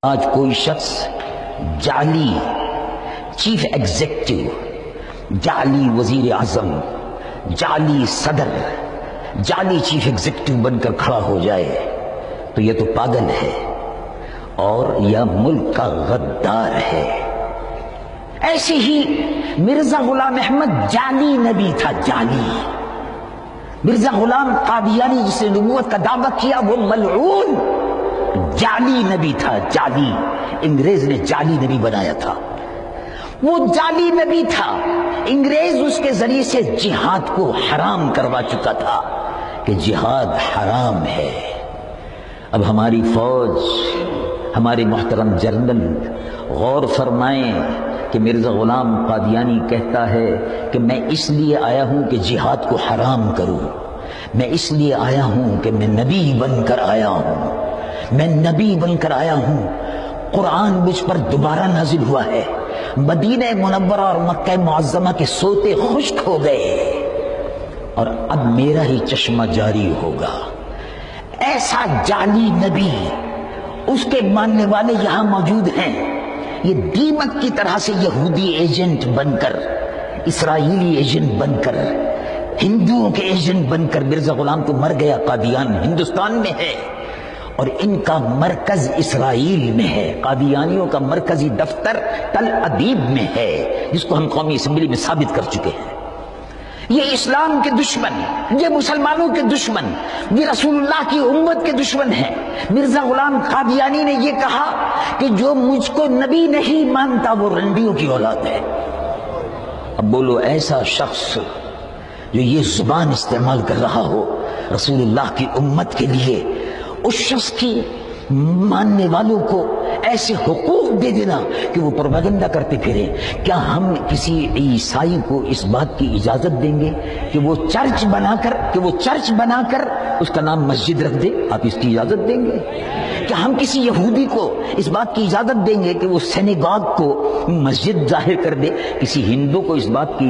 آج کوئی شخص جعلی چیف ایگزیکٹو، جعلی وزیر اعظم، جعلی صدر، جعلی چیف ایگزیکٹو بن کر کھڑا ہو جائے تو یہ تو پاگل ہے اور یہ ملک کا غدار ہے۔ ایسے ہی مرزا غلام احمد جعلی نبی تھا، جعلی۔ مرزا غلام قادیانی جس نے نبوت کا دعویٰ کیا وہ ملعون جعلی نبی تھا، جعلی۔ انگریز نے جعلی نبی بنایا تھا، وہ جعلی نبی تھا۔ انگریز اس کے ذریعے سے جہاد کو حرام کروا چکا تھا کہ جہاد حرام ہے۔ اب ہماری فوج، ہمارے محترم جنرل غور فرمائیں کہ مرزا غلام قادیانی کہتا ہے کہ میں اس لیے آیا ہوں کہ جہاد کو حرام کروں، میں اس لیے آیا ہوں کہ میں نبی بن کر آیا ہوں، میں نبی بن کر آیا ہوں۔ قرآن مجھ پر دوبارہ نازل ہوا ہے، مدینہ منورہ اور مکہ معظمہ کے سوتے خشک ہو گئے اور اب میرا ہی چشمہ جاری ہوگا۔ ایسا جعلی نبی، اس کے ماننے والے یہاں موجود ہیں۔ یہ دیمک کی طرح سے یہودی ایجنٹ بن کر، اسرائیلی ایجنٹ بن کر، ہندوؤں کے ایجنٹ بن کر مرزا غلام تو مر گیا، قادیان ہندوستان میں ہے اور ان کا مرکز اسرائیل میں ہے۔ قادیانیوں کا مرکزی دفتر تل ابیب میں ہے، جس کو ہم قومی اسمبلی میں ثابت کر چکے ہیں۔ یہ اسلام کے دشمن، یہ مسلمانوں کے دشمن، یہ رسول اللہ کی امت کے دشمن ہیں۔ مرزا غلام قادیانی نے یہ کہا کہ جو مجھ کو نبی نہیں مانتا وہ رنڈیوں کی اولاد ہے۔ اب بولو، ایسا شخص جو یہ زبان استعمال کر رہا ہو رسول اللہ کی امت کے لیے، اس شخص کی ماننے والوں کو ایسے حقوق دے دینا کہ وہ پروپیگنڈا کرتے پھریں، کیا ہم کسی عیسائی کو اس بات کی اجازت دیں گے کہ وہ چرچ بنا کر اس کا نام مسجد رکھ دے؟ آپ اس کی اجازت دیں گے؟ کیا ہم کسی یہودی کو اس بات کی اجازت دیں گے کہ وہ سینیگاگ کو مسجد ظاہر کر دے؟ کسی ہندو کو اس بات کی